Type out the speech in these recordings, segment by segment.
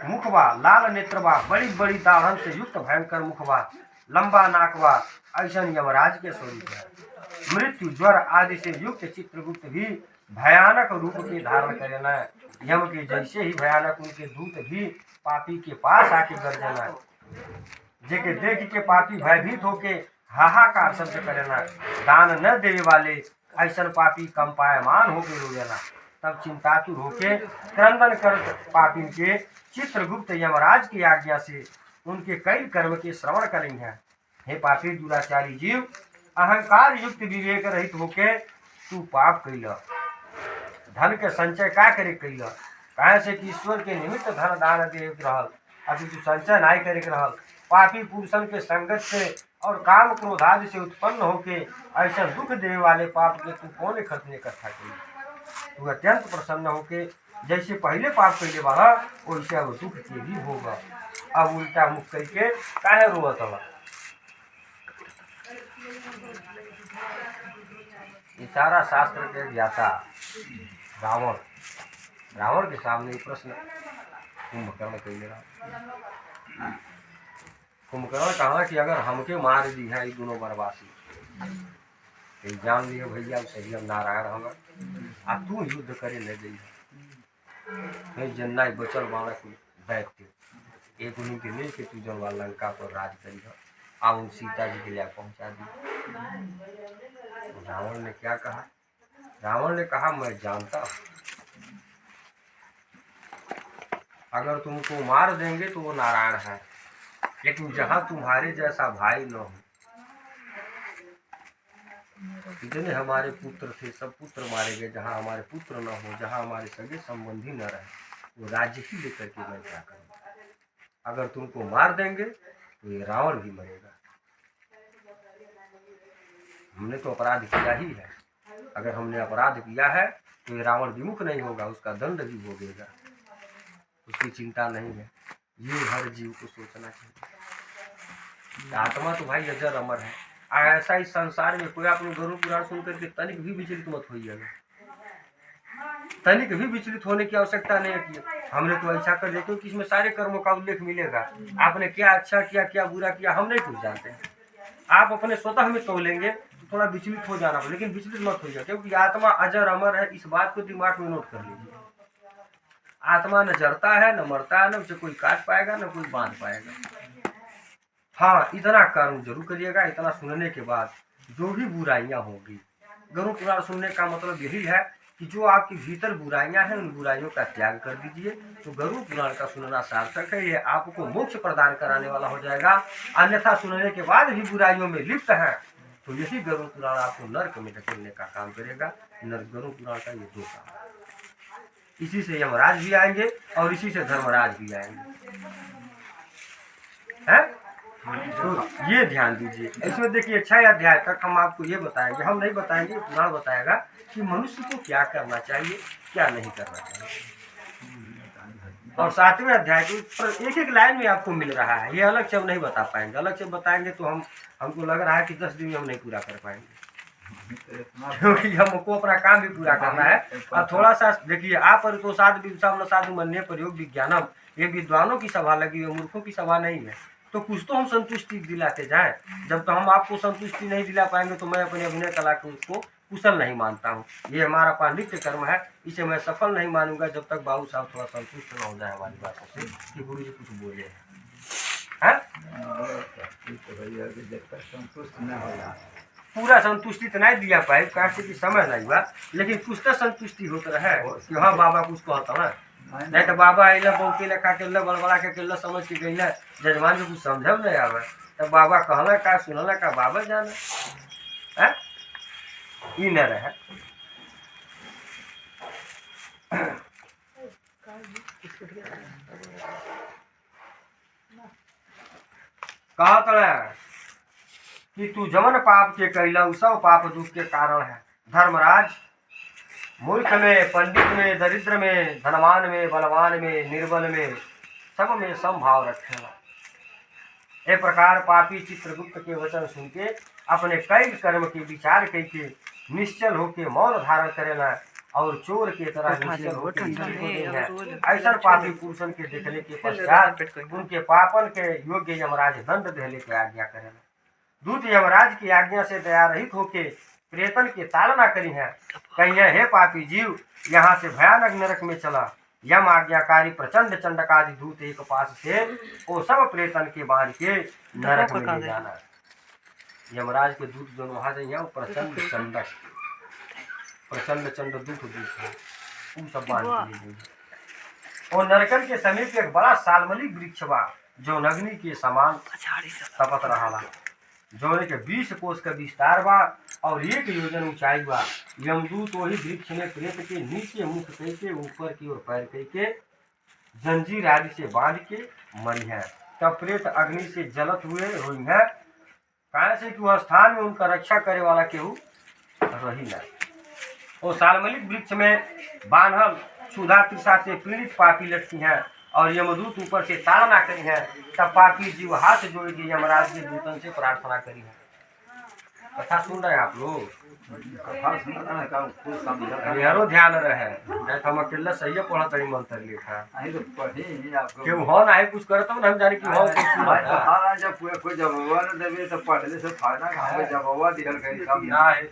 मुखबा लाल नेत्रबा, बड़ी बड़ी दाढ़न से युक्त भयंकर मुखबा, लंबा नाकबा, ऐसन यमराज के स्वरूप है। मृत्यु ज्वर आदि से युक्त चित्रगुप्त भी भयानक रूप के धारण करेना। यम के जैसे ही भयानक उनके दूत भी पापी के पास आके गर्जना, जेके देख के पापी भयभीत होके हाहाकार शब्द करेना। दान न देने वाले ऐसन पापी कंपायमान होके रोवेना। तब चिंतातुर होके क्रंदन कर पापी के चित्रगुप्त यमराज की आज्ञा से उनके कई कर्म के श्रवण करेंगे। हे पापी दुराचारी जीव, अहंकार युक्त विवेक रहित होके तू पाप कैल, धन के संचय का करे कैल। कहे से कि ईश्वर के निमित्त धन दान दे रहल, अभी तू संचय नहीं करे रहल। पापी पुरुषन के संगत से और काम क्रोध आदि से उत्पन्न होके ऐसा दुख देने वाले पाप के तू कौन खतने इकट्ठा कैल। तू अत्यंत प्रसन्न होके जैसे पहले पाप कैले बाड़ा वैसे अब दुख के भी होगा। अब उल्टा मुख करके काहे रोवत बा। ये सारा शास्त्र के ज्ञाता रावण, रावण के सामने प्रश्न कुंभकर्ण कैले रहा। कुंभकर्ण कहा कि अगर हमके मार दी है दोनों बनवासी, तो जान लियो भैया सही हम नारायण हम आ तू युद्ध करे ले गई जन्ना बचल बाणक दैत्य एक उन्हीं के लेके तू जन लंका पर राज करी आ उन सीता जी के लिए पहुंचा दी। रावण ने क्या कहा? रावण ने कहा मैं जानता हूं अगर तुमको मार देंगे तो वो नारायण है, लेकिन जहां तुम्हारे जैसा भाई न हो, जितने हमारे पुत्र थे सब पुत्र मारे गए, जहां हमारे पुत्र न हो, जहां हमारे सगे संबंधी न रहे, वो राज्य ही लेकर के मैं क्या करूंगा। अगर तुमको मार देंगे तो ये रावण भी मरेगा। हमने तो अपराध किया ही है, अगर हमने अपराध किया है तो ये रावण विमुख नहीं होगा, उसका दंड भी भोगेगा, उसकी चिंता नहीं है। ये हर जीव को सोचना चाहिए। आत्मा तो भाई अजर अमर है। ऐसा इस संसार में कोई आपने गुरु पुराण सुन करके तनिक भी विचलित मत होइएगा, तनिक भी विचलित होने की आवश्यकता नहीं है। हमने तो ऐसा कर दिया क्योंकि इसमें सारे कर्मों का उल्लेख मिलेगा। आपने क्या अच्छा किया क्या बुरा किया हम नहीं कुछ जानते हैं। आप अपने स्वतः में तोलेंगे तो थोड़ा विचलित हो जाना, लेकिन विचलित मत होइएगा, क्योंकि आत्मा अजर अमर है। इस बात को दिमाग में नोट कर लीजिए। आत्मा न जरता है न मरता है, न उसे कोई काट पाएगा न कोई बांध पाएगा। हाँ, इतना कर्म जरूर करिएगा। इतना सुनने के बाद जो भी बुराइयां होगी, गुरु पुराण सुनने का मतलब यही है कि जो आपके भीतर बुराइयां हैं उन बुराइयों का त्याग कर दीजिए। तो गुरु पुराण का सुनना सार्थक है, ये आपको मोक्ष प्रदान कराने वाला हो जाएगा। अन्यथा सुनने के बाद भी बुराइयों में लिप्त है तो यही गुरु पुराण आपको नर्क में ढकेलने का काम करेगा। गुरु पुराण का ये दो काम, इसी से यमराज भी आएंगे और इसी से धर्मराज भी आएंगे, है? तो ये ध्यान दीजिए। इसमें देखिए 6 अध्याय तक हम आपको ये बताएंगे, हम नहीं बताएंगे, पुराण बताएगा कि मनुष्य को क्या करना चाहिए क्या नहीं करना चाहिए। और 7वें अध्याय के एक एक लाइन में आपको मिल रहा है। ये अलग से हम नहीं बता पाएंगे, अलग से बताएंगे तो हमको लग रहा है कि 10 दिन में हम नहीं पूरा कर पाएंगे, क्योंकि हमको अपना काम भी पूरा करना है। और थोड़ा सा देखिए, आप पर तो साधु मन्य प्रयोग विज्ञानम, ये विद्वानों की सभा लगी है, मूर्खों की सभा नहीं है। तो कुछ तो हम संतुष्टि दिलाते जाएं। जब तो हम आपको संतुष्टि नहीं दिला पाएंगे तो मैं अपने अभिनय कला को उसको कुशल नहीं मानता हूँ। ये हमारा पांडित्य कर्म है, इसे मैं सफल नहीं मानूंगा जब तक बाबू साहब थोड़ा संतुष्ट न हो जाए हमारी बातों से कि गुरु जी कुछ बोले हैं। संतुष्ट न हो, पूरा संतुष्टि तो नहीं दिया पाए, काहे कि समय नहीं हुआ, लेकिन कुछ तो संतुष्टि होता रहे कि हाँ बाबा कुछ कहता है। नहीं तो बाबा अल बौके लेखा के बड़बड़ा के समझ के गई जजमान को कुछ समझ नहीं आवे, तो बाबा कहला का सुनला का बाबा जाने है ई न रहे। कहत कि तू जमन पाप के कैला सब पाप दुख के कारण है। धर्मराज, मूर्ख में, पंडित में, दरिद्र में, धनवान में, बलवान में, निर्बल में, सब में समभाव रखेगा। ए प्रकार पापी चित्रगुप्त के वचन सुन के अपने कई कर्म के विचार करके निश्चल होके मौन धारण करेला और चोर के तरह निश्चल होकर जीवित हो गई हैं। ऐसा पापी पुरुषन के देखने के पश्चात उनके पापन के योग्य यमराज दंड देने की आज्ञा करें। दूत यमराज की आज्ञा से दया रहित होके प्रेतन की ताड़ना करी है, कहिए हे पापी जीव, यहाँ से भयानक नरक में चला। यम आज्ञाकारी प्रचंड चंडकादि दूत एक पास से वो सब प्रेतन के बांध के नरक में ले जाना। यमराज के दूत जो वहां जाइए प्रचंड चंड दूत है, उन सब बांध के ले जाइए। और नरकन के समीप एक बड़ा सालमली वृक्ष बा जो अग्नि के समान तपत रहा, जोने के 20 कोस का विस्तार बा और 1 योजन ऊंचाई बा। यमदूत वही वृक्ष में प्रेत के नीचे मुख कह के ऊपर की ओर पैर कह के जंजीर आदि से बांध के मरी है। तब प्रेत अग्नि से जलत हुए रोई है, कहा से कि वह स्थान में उनका रक्षा करे वाला केहू रही न। वो सालमलिक वृक्ष में बांधल क्षुधा तृषा से पीड़ित पापी लटकी हैं और यमदूत ऊपर से ताड़ना करी है। तब पापी जीव हाथ जोड़ के यमराज के दूतन से प्रार्थना करी है। कथा सुन रहे हैं आप लोग? कथा सुन रहे हैं, कुछ समझा यारो ध्यान रहे, नहीं तो हम अकेला सही पढ़ा तरी मंत्र लिखा नहीं तो पढ़ी नहीं आपको क्यों हो ना है कुछ करता हूँ, हम जाने की हो कहा जब कोई जवाब न देवे तो पढ़ले से फायदा कहाँ जवाब दिहल कहीं सब ना है।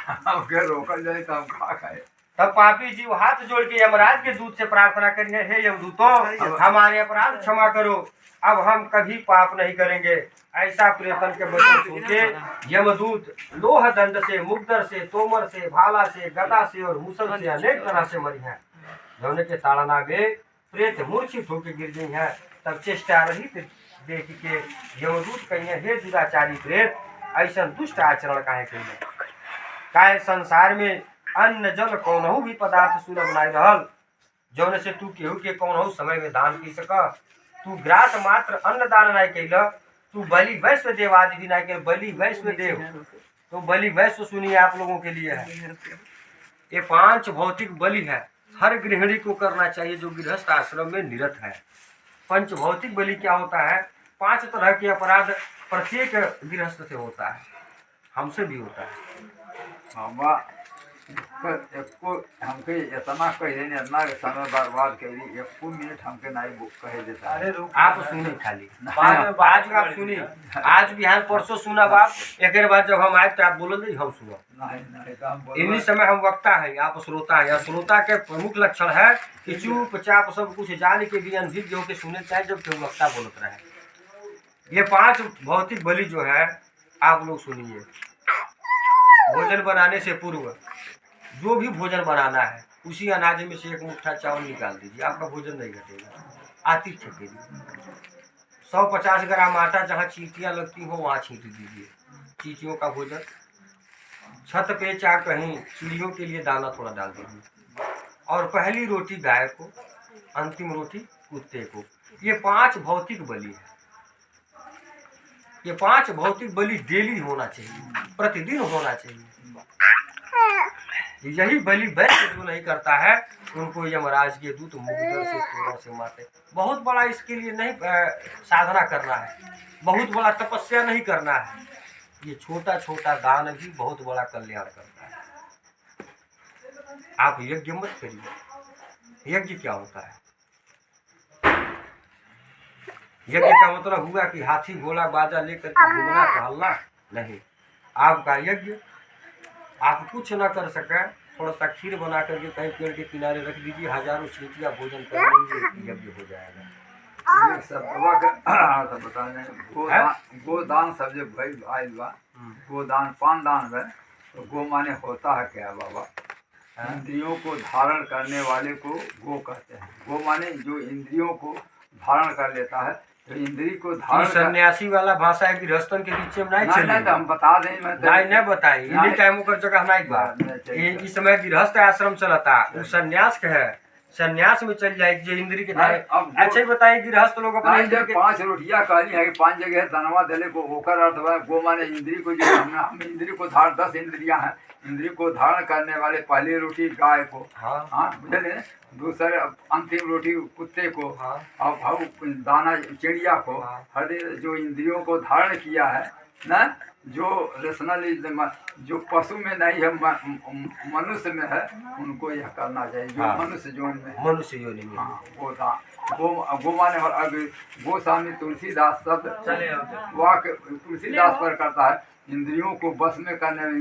हमके रोकल जाए तो हम खा खाए। तब पापी जीव हाथ जोड़ के यमराज के दूत से प्रार्थना करिए, हे यमदूतों, हमारे अपराध क्षमा करो, अब हम कभी पाप नहीं करेंगे। ऐसा प्रेतन के वचन सुन के यमदूत लोह दंड से, मुग्दर से, तोमर से, भाला से, गदा से और मुसल से अनेक तरह से मरी हैं। जौने के ताड़ना गए प्रेत मूर्छित होकर गिर गई हैं। तब चेष्टा रहित देख के यमदूत कहिए, हे दुराचारी प्रेत, ऐसा दुष्ट आचरण काहे कइले? काहे संसार में अन्न जल कौनहु भी पदार्थ सुलभ नहीं रहल, जौन से तू केहू के कौनहु समय में दान की सका। तू ग्रास मात्र अन्न दान नहीं कैल, तू बलि वैश्व देव आदि भी नहीं कैल। बलि वैश्व देव तो बलि वैश्व सुनिए आप लोगों के लिए है। ये 5 भौतिक बलि है, हर गृहिणी को करना चाहिए जो गृहस्थ आश्रम में निरत है। पंच भौतिक बलि क्या होता है? 5 तरह के अपराध प्रत्येक गृहस्थ से होता है, हमसे भी होता है। एको हमके इतना कह देने इतना समय बर्बाद करी, एको मिनट हमके नहीं कह देता। अरे आप सुनी खाली आज आप सुनी, आज बिहान परसों सुना बाप, एक बाद जब हम आए तो आप बोलो नहीं हम सुनो। इन्हीं समय हम वक्ता है, आप श्रोता है। श्रोता के प्रमुख लक्षण है कि चुपचाप सब कुछ जान के भी अनभिज्ञ होकर सुने चाहे जब केहू वक्ता बोलता रहे। ये 5 भौतिक बलि जो है आप लोग सुनिए। भोजन बनाने से पूर्व जो भी भोजन बनाना है उसी अनाज में से 1 मुट्ठा चावल निकाल दीजिए, आपका भोजन नहीं घटेगा। आतिथ्य के लिए 150 ग्राम आटा जहाँ चींटियाँ लगती हो वहाँ छींट दीजिए, चींटियों का भोजन। छत पे चाहे कहीं चिड़ियों के लिए दाना थोड़ा डाल दीजिए। और पहली रोटी गाय को, अंतिम रोटी कुत्ते को। ये 5 भौतिक बलि है। ये 5 भौतिक बलि डेली होना चाहिए, प्रतिदिन होना चाहिए। यही बलि वैश्य जो नहीं करता है उनको यमराज के दूत मुग्दर से, तोमर से मारते। बहुत बड़ा इसके लिए नहीं साधना करना है, बहुत बड़ा तपस्या नहीं करना है। ये छोटा छोटा दान भी बहुत बड़ा कल्याण करता है। आप यज्ञ मत करिए। यज्ञ क्या होता है? यज्ञ का मतलब हुआ कि हाथी घोड़ा बाजा लेकर के घूमना टहलना नहीं। आपका यज्ञ आप कुछ न कर सके, थोड़ा सा खीर बना करके कहीं पेड़ के किनारे रख दीजिए, हजारों चींटियां भोजन कर लेंगे, यज्ञ हो जाएगा। ये सब बताने गोदान सब जो भाई आयल बा, गोदान 5 दान है। तो गो माने होता है क्या बाबा? इंद्रियों को धारण करने वाले को गो कहते हैं। गो माने जो इंद्रियों को धारण कर लेता है। तो इंद्री को धारण सन्यासी वाला भाषा है गृहस्थन के बीच में नहीं नहीं, तो हम बता दें नहीं बताई इन्हीं टाइम कर जगह नहीं बात। इस समय गृहस्थ आश्रम चलता, वो सन्यास का है, सन्यास में चल जाएगी जो इंद्री के धारे। अच्छा ही बताइए गृहस्थ लोग अपने 5 रोटियां कहली है कि 5 जगह धनवा दिले को होकर अर्थ है। गो माने इंद्री को, जो हम इंद्री को धारण 10 इंद्रियां हैं, इंद्री को धारण करने वाले पहली रोटी गाय को, हाँ बुझे, दूसरे अंतिम रोटी कुत्ते को, और दाना चिड़िया को, हर जो इंद्रियों को धारण किया है ना जो रेशनली जो पशु में नहीं है मनुष्य में है उनको यह करना चाहिए जो हाँ। मनुष्य जोन में है। मनुष्य योनि में। हाँ गो माने और अगर गोस्वामी तुलसीदास शब्द वाक्य तुलसीदास पर करता है इंद्रियों को बस में करने में